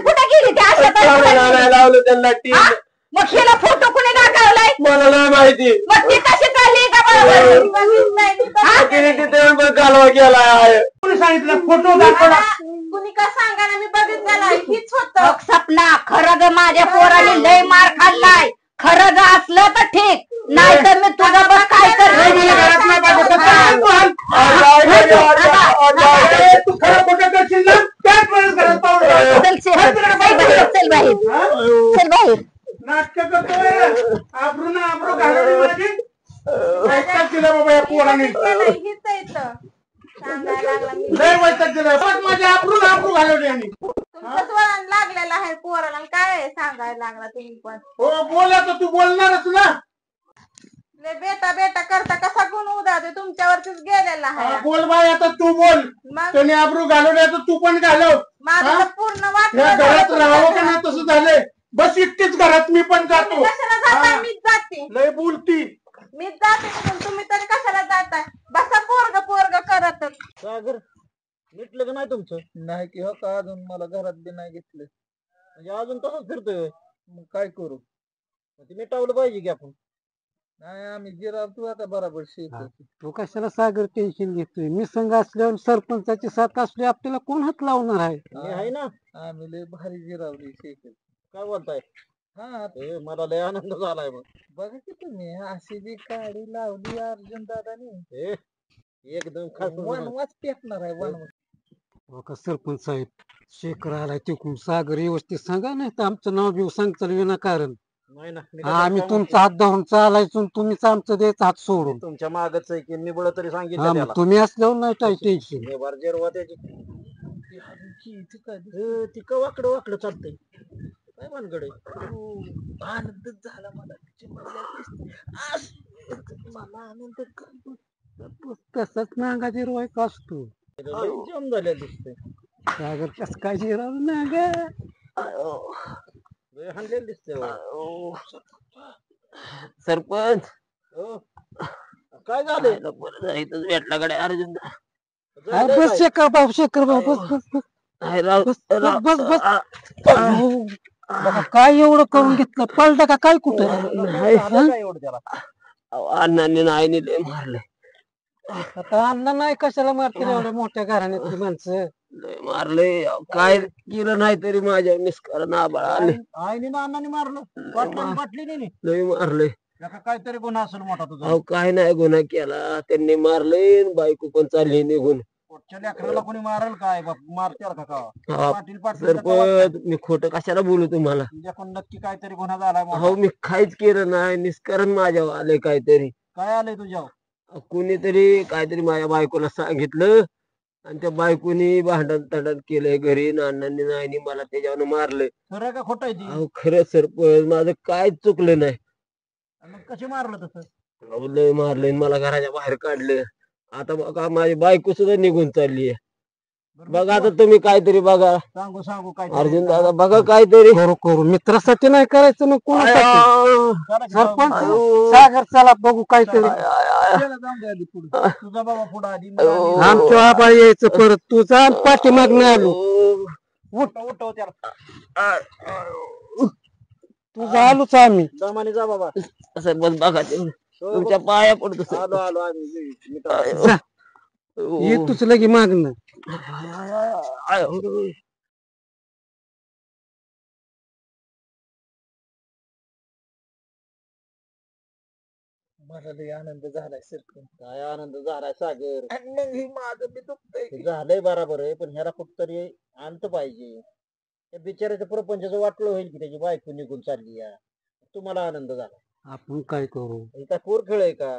कुठे गेली त्या नाही लावलं त्यांना टीम. मग हिला फोटो कुणी दाखवलाय? मला नाही माहिती. मग ती कशी कळली का तिने तिथे कालवा केला आहे. कोणी सांगितलं फोटो दाखवला? कुणी का सांगा ना मी बघितलेला हीच होत. सपना खरं ग माझ्या पोराने लय मार खाल्लाय. खरं ग असलं तर ठीक, नाही तर मी तुझं बघ काय कर. तू खरं खोटं करशील ना त्याच वेळेस घरात पाहून चल बाहेर चल बाहेर. नाटक करतोय. आबरू ना आबरू घालवली माझी. वैताग दिला बाबा या पोराने. हीच इथं सांगायला लागला मी. लय वैताग दिला. माझ्या आबरू ना आबरू घालवली आणि तुमचंच वळण लागलेलं आहे पोराला. काय सांगायला लागला तुम्ही पण? हो बोला तर तू बोलणारच ना. बेटा बेटा करता कसा गुण उदाहते तुमच्यावरतीच गेलेला आहे. बोल बाई आता तू बोल. मग त्याने आबरू घालवल्या तर तू पण घालव. माझं तर पूर्ण या घरात राहावं का नाही तसं झालंय. बस एकटीच घरात मी पण जातो. कशाला जाताय? मीच जाते. लय बोलती. मीच जाते तिथून. तुम्ही तरी कशाला जाताय? बसा पोरग पोरग करत. सागर मिटलं का नाही तुमचं? नाही की हो का अजून मला घरात बी नाही घेतलं. म्हणजे अजून तसंच फिरतोय. मग काय करू? ते मिटावलं पाहिजे की आपण. नाही आम्ही जिरावतो आता बरोबर शेत. तू कशाला सागर टेन्शन घेतोय? मी संघ असल्यावर सरपंचाची साथ असली आपल्याला कोण हात लावणार आहे? मी आहे ना. आम्ही लय भारी जिरावली शेत. काय बोलताय? हा मला लय आनंद झालाय. मग बघा की तुम्ही अशी जी काडी लावली अर्जुन दादानी. एकदम खास वनवास पेटणार आहे वनवास. हो का सरपंच साहेब, शेखर आलाय तिकडून. सागर व्यवस्थित सांगा, नाही तर आमचं नाव बिव सांगताल विनाकारण. नाही ना. आम्ही तुमचा हात धरून चालायचो, तुम्हीच आमचं द्यायचं हात सोडून. तुमच्या मागच आहे की निबळ तरी हा, सांगितलं मग तुम्ही असल्यावर नाही काही टेन्शन. ती वाकडं वाकडं चालतंय. काय भानगड आहे? आनंदच झाला मला. मला आनंद तसंच नांगा जिरवायचा असतो. जाम झाल्या दिसतंय. सागर कस काय जिराव नांगा हाणलेलं दिसतंय. सरपंच काय झालंय? भेटला कडे अर्जुन. बस शेखर भाऊ, शेखर भाऊ, बस बस बस बस बस बस. काय एवढं करून घेतलं? पळलं का काय कुठं? अण्णांनी नाही लय मारलंय. आता अण्णा नाही कशाला मारतील एवढ्या मोठ्या घराण्यातली माणसं? लय मारलंय. काय केलं नाही तरी माझ्या निस्कार नाबाळ आले. आईने ना अण्णाने मारलं. पाटली नाही. लय मारलंय. काहीतरी गुन्हा असेल मोठा तुझा. अहो काय नाही गुन्हा केला. त्यांनी मारलंय. बायको पण चालली निघून. लेकराला कोणी मारल काय? मारत्याल का? हा, पाटील पाटील सरपंच मी खोटं कशाला बोलू तुम्हाला? तुझ्याकडून नक्की काहीतरी गुन्हा झालाय. हो मी काहीच केलं नाही. निष्कारण माझ्यावर आलंय काहीतरी. काय आलंय तुझ्यावर? कुणीतरी काहीतरी माझ्या बायकोला सांगितलं आणि त्या बायकोनी भांडण तांडण केलंय घरी. अण्णांनी नाही मला त्याच्यावर मारलंय. खरं का खोटं आहे ती? अहो खरं सरपंच माझं काहीच चुकलं नाही. मग कशी मारलं तसं? अहो लय मारलंय. मला घराच्या बाहेर काढलं. आता बघा माझी बायको सुद्धा निघून चालली आहे. बघा आता तुम्ही काहीतरी बघा. सांगू काय? अर्जुन दादा बघा काहीतरी. करू करू. मित्रासाठी नाही करायचं ना कोणासाठी? सरपंच सागर चला बघू काहीतरी. तुझा बाबा पुढे आधी आमच्या आबा यायचं परत. तुझा पाठीमाग नाही आलो. उठव त्याला. तू आलोच आम्ही. दमाने जा बाबा. सरपंच बघा तुमच्या पाया पडतो. आलो आलो आम्ही. जा. येतोच लगे मागणं. मला लय आनंद झालाय सरपंच. काय आनंद झालाय सागर. आणि मग ही माझं बी दुखतंय. ते झालंय बरोबर आहे, पण ह्याला कुठतरी अंत पाहिजे. त्या बिचाराच्या प्रपंचाचं वाटलं होईल की त्याची बायको निघून चालली या. तुम्हाला आनंद झाला. आपण काय करू? हे काय कोर खेळ आहे का?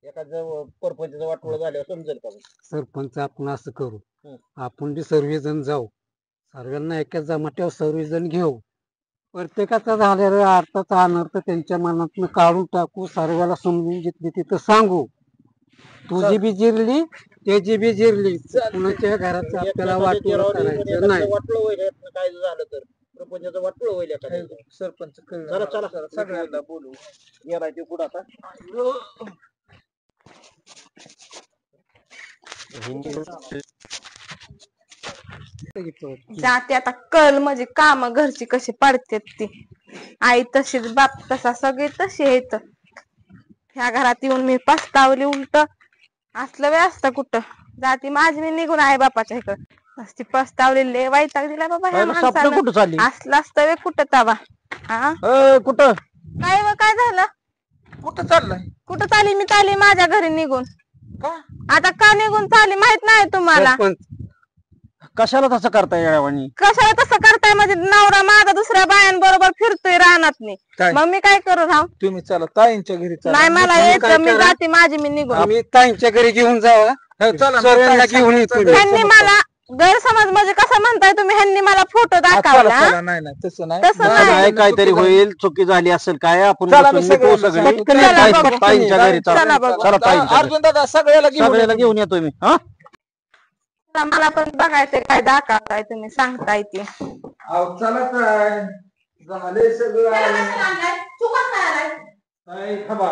एखाद्या परपंचाचं वाटोळं झाल्यावर समजेल का? सरपंच आपण असं करू, हं. आपण बी सर्वजण जाऊ, सर्वांना एका जमाट्यावर सर्वजण घेऊ, प्रत्येकाचा झालेला अर्थाचा अनर्थ त्यांच्या मनातून काढून टाकू, सर्वाला समजून जिथली तिथं सांगू. तुझी बी जिरली, त्याची बी जिरली, कुणाच्या घराचं आपल्याला वाटोळं करायचं नाही. वाटलं होईल यातनं काय झालं तर प्रपंचाचं वाटलं होईल एखाद्या. सरपंच चला चला सगळ्यांना बोलू. गेलाय ते पुढं आता. जाते आता कल म्हणजे काम घरची कशी पडतात ती. आई तशीच बाप तसा सगळे तसे आहेत. ह्या घरात येऊन मी पस्तावली. उलट असलं वेळ असतं कुठं. जाती माझी मी निघून आहे बापाच्या इकडं. नुसती पस्तावली. लय वैताग दिला बाबा ह्या माणसानं. कुठं चालली? असलं असतं वे कुठं तवा. हा कुठं काय झालं? कुठं चाललाय? कुठं चाली? मी चाली माझ्या घरी निघून. का? आता का निघून चाली माहित नाही तुम्हाला? कशाला तसं करताय येड्यावानी? कशाला तसं करताय? म्हणजे नवरा माझा दुसऱ्या बायांबरोबर फिरतोय रानात नाही. काय? मग मी काय करू राव? तुम्ही चला ताईंच्या घरी चला. नाही मला यायचं. मी जाते माझी मी निघून. आम्ही ताईंच्या घरी घेऊन जावा, चला सर्वांना घेऊन येतो. ह्यांनी मला गैरसमज म्हणजे कसं म्हणताय तुम्ही? ह्यांनी मला फोटो दाखवला. नाही नाही तसं नाही. तसं नाही. नाही काहीतरी होईल, चुकी झाली असेल काय. आपण चला बसून मी मिटवू सगळं- सगळे. चला बघू. ताईंच्या घरी चला चला. बघू. चला ताईंच्या घरी. अर्जुन दादा सगळ्याला सगळ्याला घेऊन येतो मी. हा मला पण बघायचंय काय दाखवताय तुम्ही सांगताय ते. अहो चला काय झाले सगळं. काय खबा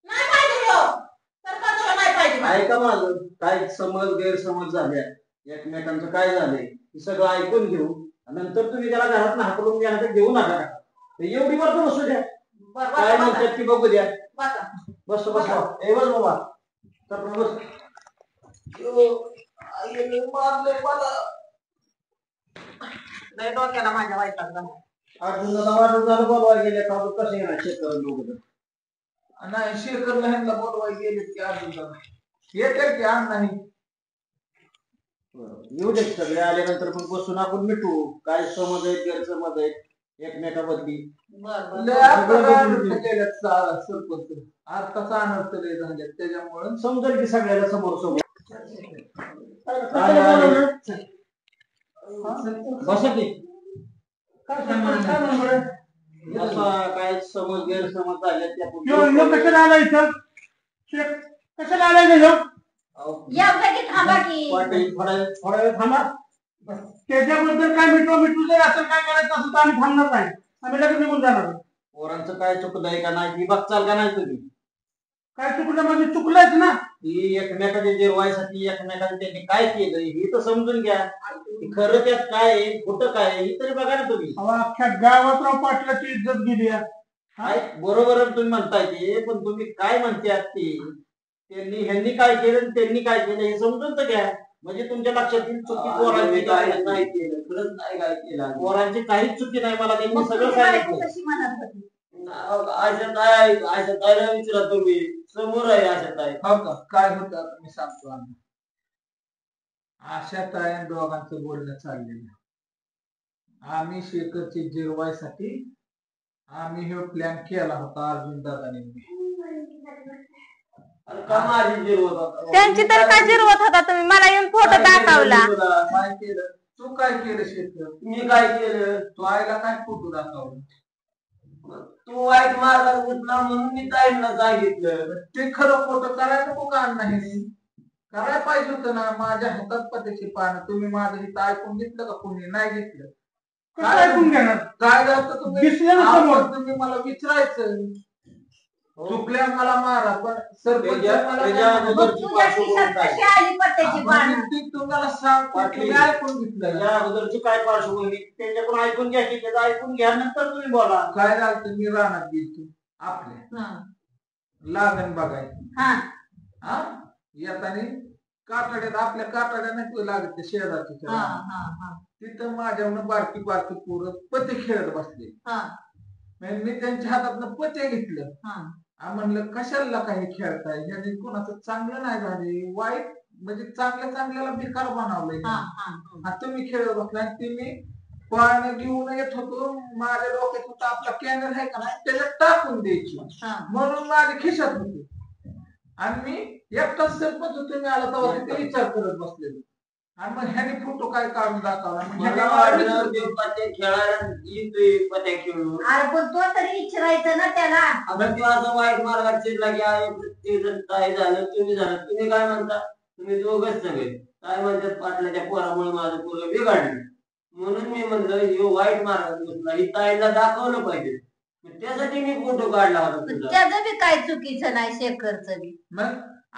नाही पाहिजे ह्यो. सरपंचाला नाही पाहिजे मला. ऐका माझं. काय समज गैरसमज झाल्या एकमेकांचं काय झालंय हे सगळं ऐकून घेऊ. नंतर तुम्ही त्याला घरात हाकलून द्या, घेऊ नका. एवढी वर्ष बसू द्या. काय म्हणतात ती बघू द्या. बस बस ए बस बाबा. तर बस. लय डोक्याला माझ्या वैताग झाला. अर्जुन दादा वाटून झालं बोलवायला गेले का कसं येणार शेतकरी लोक? नाही शेखरला ह्यांना बोलवायला गेले की अर्जुन दादा येते की आण नाही. येऊ दे सगळे आल्यानंतर मग बसून आपण मिटू. काय समज आहेत गैरसमज आहेत एकमेकाबद्दली. सरपंच अर्थाचा अनर्थ लय झाले त्याच्यामुळे समजेल की सगळ्याला समोर समोर. बसा की. काय समज गैरसमज झाले कशाला आला इथं? कशाला आलाय ह्यो? थांबा की. पाटील थोडा वेळ थांबा. त्याच्याबद्दल काय मिठू जर असं काय करायचं असं तर आम्ही थांबणार नाही. आम्ही लगेच निघून जाणार. पोरांचं काय चुकलंय का नाही ती बघचाल का नाही तुम्ही? काय चुकलं म्हणजे चुकलंच ना. ती एकमेकाच्या जिरवायसाठी एकमेकाने त्यांनी काय केलं हे तर समजून घ्या. खरं त्यात काय आहे खोटं काय आहे हे तरी बघा ना तुम्ही. अख्ख्या गावात राव पाटलाची इज्जत गेली. काय बरोबर तुम्ही म्हणताय ते, पण तुम्ही काय म्हणताय ते ह्यांनी काय केलं त्यांनी काय केलं हे समजून तर घ्या. म्हणजे तुमच्या लक्षात येईल चुकी पोरांची काय नाही केलं. खरंच नाही काय केलं. पोरांची काहीच चुकी नाही. मला त्यांनी सगळं सांगितलं. आशा ताईला विचारा तुम्ही. समोर आहे आशा ताई. हो का काय होतं आता मी सांगतो. आशा ताई दोघांचं बोलणं चाललेलं. आम्ही शेखरची जिरवायसाठी आम्ही हे प्लॅन केला होता अर्जुन दादाने. त्यांची तर काय जिरवत होता तुम्ही? मला येऊन फोटो दाखवला. काय केलं तू? काय केलं शेखर? मी काय केलं? तू आईला काय फोटो दाखवला? तू वाईट मार्गात घेतला म्हणून मी ताईंना सांगितलं. ते खरं फोटो करायला नको का नाही? करायला पाहिजे होतं ना. माझ्या हातात पत्याची पानं. तुम्ही माझं हित ऐकून घेतलं का? कोणी नाही घेतलं. काय ऐकून घेणार? काय झालं तुम्ही? दिसलं ना समोर. तुम्ही मला विचारायचं चुकल्या मला मारा, पण सरपंच मला त्याच्या काय अगोदर म्हणतो? तुझ्या खिशात कशी आली पत्त्याची आपण पानं? ती तुम्हाला सांगतो, पाटली. तुम्ही ऐकून घेतलं. या अगोदरची काय पार्श्वभूमी त्यांच्याकडून ऐकून घ्या की त्याचं ऐकून घ्या नंतर तुम्ही बोला. काय झालं, मी रानात गेलतो आपल्या लागण बघाय. हा येताना काटाड्यात, आपल्या काटाड्या नाही लागत ते शेजारच्या, तिथं माझ्यावर बारकी बारकी पोरं पते खेळत बसले. मी त्यांच्या हातातनं पते घेतलं. म्हणलं कशाला काही खेळताय, ह्याने कोणाचं चांगलं नाही झाले, वाईट म्हणजे चांगल्याला भिकार बनवलंय. तुम्ही खेळत बसलाय. ते मी पाळणं घेऊन येत होतो, माझ्या डोक्यात होता आपला कॅनर आहे का नाही त्याच्यात टाकून द्यायची, म्हणून माझ्या खिशात होते. आणि मी एकटाच सरपंच होतो, मी आला तेव्हा तिथे विचार करत बसलेलो. आणि मग ह्याने फोटो काय काढून दाखवला. मला वाटलं ते पत्ते खेळायला येतोय, पत्ते खेळून. अरे पण तो तरी विचारायचं ना त्याला. आता तो असं वाईट मार्गात चिडला की आहे प्रत्येक जण काय झालं, तुम्ही काय म्हणता, तुम्ही दोघच सगळे काय म्हणतात, पाटलाच्या पोरामुळे माझं पोरं बिघडलं. म्हणून मी म्हणलं ह्यो वाईट मार्गात बसला, ही ताईला दाखवलं पाहिजे. त्यासाठी मी फोटो काढला होता तुझा. त्याचं बी काय चुकीचं नाही, शेखरचं बी. मग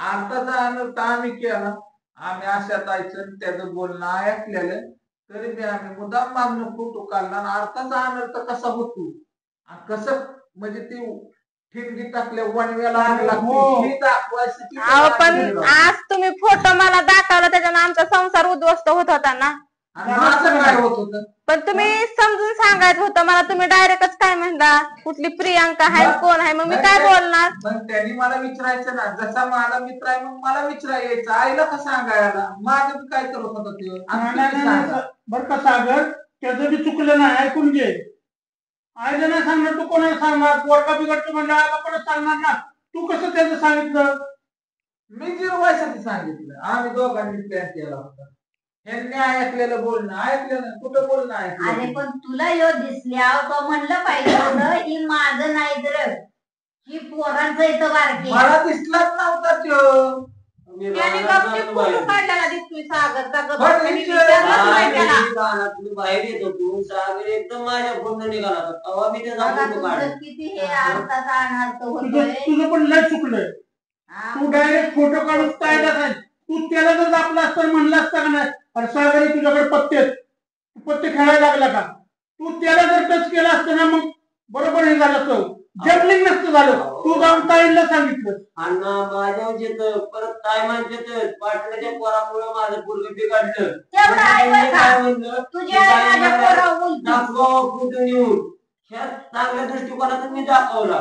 आताचा अनर्थ आम्ही केला. आम्ही अशा ताईचं त्याचं बोलणं ऐकलेलं, तरी बी आम्ही मुद्दाम मागणं फोटो काढला. आणि अर्थाचा अनर्थ कसा होतो, कसं म्हणजे ती ठिणगी टाकल्या वनव्याला आग लागते, हे दाखवायसाठी. पण आज तुम्ही फोटो मला दाखवला, त्याच्यानं आमचा संसार उद्ध्वस्त होत होता ना. माझं काय होत होतं, पण तुम्ही समजून सांगायचं होतं मला. तुम्ही डायरेक्टच काय म्हणता, कुठली प्रियांका आहे, कोण आहे, मग मी काय बोलणार. मग त्यांनी मला विचारायचं ना, जसा माझा मित्र आहे मग मला विचारायचं, आईला का सांगायला, माझं काय करत होतं ते. बर का सागर, त्याचं बी चुकलं नाही, ऐकून घे. आईला नाही सांगणार, तू कोणाला सांगणार? पोरका बिघडतो म्हणजे आईला कोणाला सांगणार ना. तू कसं त्याचं सांगितलं? मी जिरवायसाठी सांगितलं. आम्ही दोघांनी प्लॅन केला होता. ह्यांनी ऐकलेलं बोलणं ऐकलं, कुठं बोलणं ऐकलं. अरे पण तुला यो दिसल्या तो म्हणलं पाहिजे होतं, ही माझं नाही तर ही पोरांचं इथं बारकी. मला दिसलाच नव्हता तो. त्याने गपचूप फोटो काढलेला दिसतोय सागरचा. पण त्यांनी विचार- विचारलंच नाही त्याला. रानातून बाहेर येत होतो, सागर एकदम माझ्या फोन निघाला होता, तेव्हा मी त्याचा बघा फोटो काढला. तुझं किती हे अर्थाचा अनर्थ होतोय. तुझं पण लय चुकलंय. तू डायरेक्ट फोटो काढून पाहिला नाही. तू त्याला जर आपला असतं म्हणलं असतं का नाही, अरे सागरी तुझ्याकडे पत्ते खेळायला लागला का, तू त्याला जर टच केला असतं ना, मग बरोबर हे झालं असतं, जम्पलिंग नसतं झालं. तू जाऊन ताईला सांगितलं. अण्णा माझ्यावर येतं, परत काय म्हणते पाटलाच्या पोरामुळे माझं पोरगं बिघडलं. तेवढं आहे बरं का? काय म्हणलं, तुझ्या आई माझ्या पोरावर बोलते. दाखवा फोटो नेऊन. ह्या चांगल्या दृष्टिकोनातून मी दाखवला.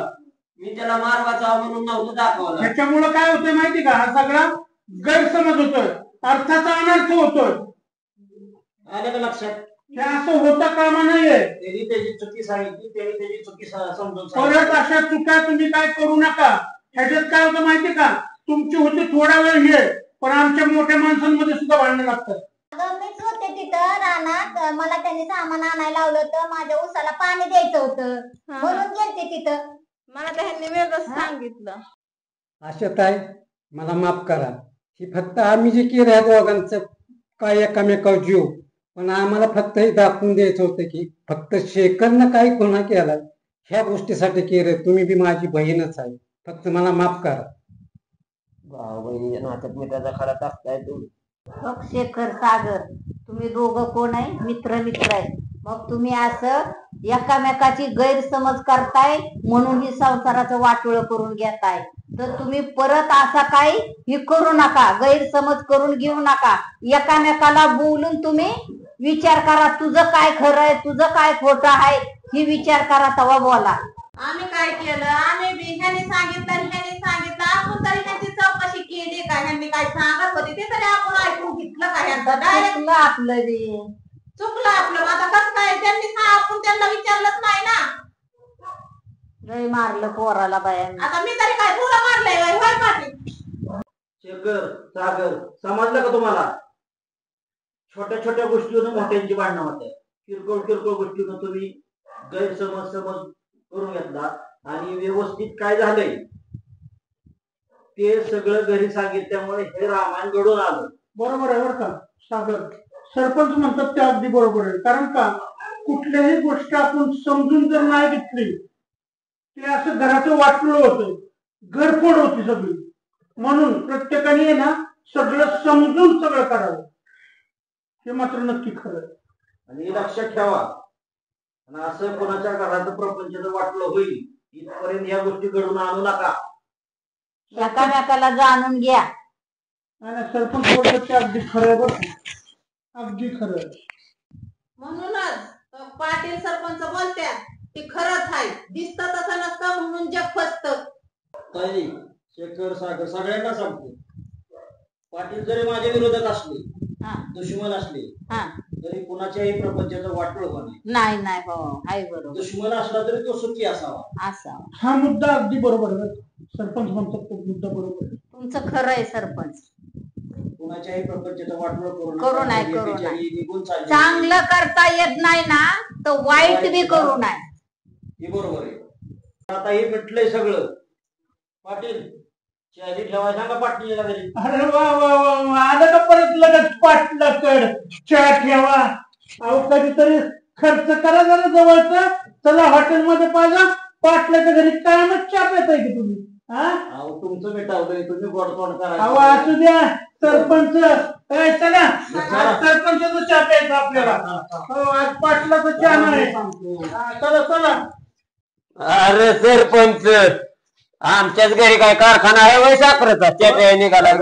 मी त्याला मार वाचावा म्हणून नव्हतं दाखवला. त्याच्यामुळं काय होतंय माहिती का, हा सगळा गैरसमज होतोय, अर्थाचा अनर्थ होतोय. आलं का लक्षात? हे असं होता कामा नाहीये. त्यांनी त्याची चुकी सांगितली, त्यांनी त्याची चुकी समजून परत अशा चुका तुम्ही काय करू नका. ह्याच्यात काय होतं माहिती का, तुमची होती थोडा वेळ हे, पण आमच्या मोठ्या माणसांमध्ये सुद्धा भांडणं लागतात. अगं मीच होते तिथं रानात, मला त्यांनी सामान आणायला लावलं होतं, माझ्या उसाला पाणी द्यायचं होतं म्हणून गेलते तिथं. मला त्यांनी वेगळंच सांगितलं. आशाताई मला माफ करा, ही फक्त आम्ही जे केलं ह्या दोघांचं काय एकामेकावर जीव, पण आम्हाला फक्त हे दाखवून द्यायचं होतं की फक्त शेखरनं काय गुन्हा केला ह्या गोष्टीसाठी केलं. तुम्ही बी माझी बहीणच आहे, फक्त मला माफ करा. भाऊ बहिणीच्या नात्यात मी त्याचा खरा टाकताय तू. बघ शेखर सागर, तुम्ही दोघं कोण आहे, मित्र आहे. मग तुम्ही असं एकामेकाची गैरसमज करताय म्हणून ही संसाराचं वाटोळं करून घेताय. तर तुम्ही परत असा काही हे करू नका, गैरसमज करून घेऊ नका. एकामेकाला बोलून तुम्ही विचार करा, तुझं काय खरं आहे, तुझं काय खोटं आहे, ही विचार करा, तेव्हा बोला. आम्ही काय केलं, आम्ही बी ह्याने सांगितलं आपण तरी ह्याची चौकशी केली का, ह्यांनी काय सांगत होते ते तरी आपण ऐकून घेतलं का, ह्यांचं डायरेक्ट चुकलं आपलं बी. चुकलं आपलं. आता कसं काय, त्यांनी आपण त्यांना विचारलंच नाही ना. लय मारलं पोराला बायांनी. आता मी तरी काय तुला मारलंय होय पाटील? शेखर सागर समजलं का तुम्हाला? छोट्या छोट्या गोष्टीवरून मोठ्यांची भांडणं होते. किरकोळ गोष्टीवरून तुम्ही गैरसमज करून घेतला आणि व्यवस्थित काय झालंय ते सगळं घरी सांगितल्यामुळे हे रामायण घडून आलं. बरोबर आहे बरं का सागर, सरपंच म्हणतात ते अगदी बरोबर आहे. कारण का, कुठल्याही गोष्ट आपण समजून जर नाही घेतली ते असं घराचं वाटलं होतं. गडफोड होती सगळी. म्हणून प्रत्येकाने आहे ना सगळं समजून सगळं करावं, हे मात्र नक्की खरं. आणि लक्षात ठेवा, आणि असं कोणाच्या घराचं प्रपंचाचं वाटलं होईल इथपर्यंत या गोष्टी घडून आणू नका. एकामेकाला जाणून घ्या. आणि सरपंच बोलतात ते अगदी खरं आहे बरं, अगदी खरं आहे. म्हणूनच पाटील सरपंच बोलत्यात ते खरंच आहे. दिसतं तसं नसतं म्हणून जग फसतं. ताई, शेखर, सागर सगळ्यांना सांगतो, पाटील जरी माझ्या विरोधात असले, दुश्मन असले, तरी कुणाच्याही प्रपंचाचं वाटोळ होणे नाही. नाही हो, आहे बरोबर. दुश्मन असला तरी तो सुखी असावा. हा मुद्दा अगदी बरोबर आहे. सरपंच म्हणतात तो मुद्दा बरोबर आहे. तुमचं खरं आहे सरपंच. कुणाच्याही प्रपंचाचं वाटोळ करू नये, निघून चालली. चांगलं करता येत नाही ना तर वाईट बी करू नये. हे बरोबर आहे. आता हे भेटलंय सगळं. पाटील चहा ठेवायला सांगा पाटलीला घरी. अरे वा वा वा, आलं का परत लगेच पाटलाकड चहा ठेवा. अहो कधीतरी खर्च करा जरा जवळचा. चला हॉटेलमध्ये पाहिजे, पाटलाच्या घरी कायमच चहा पेताय की तुम्ही? अहो तुमचं भेटावलंय, तुम्ही गोडतोड करा. अहो असू द्या सरपंच. चला सरपंचाचा चहा प्यायचा आपल्याला. हो, आज पाटलाचा चहा नाही. चला चला. अरे सरपंच, आमच्याच घरी काय कारखाना आहे वय साखरेचा? त्या निघाला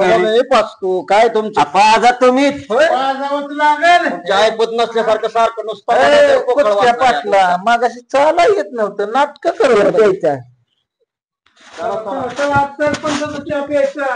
पाचतो काय तुमच्या पाजा तुम्हीच वाजावंच लागेल. चाय पत नसल्यासारखं सारखं नुसतं पाटला मागाशी चाला येत नव्हतं, नाटक करत द्यायचा. चला सरपंचाचा चहा प्यायचा.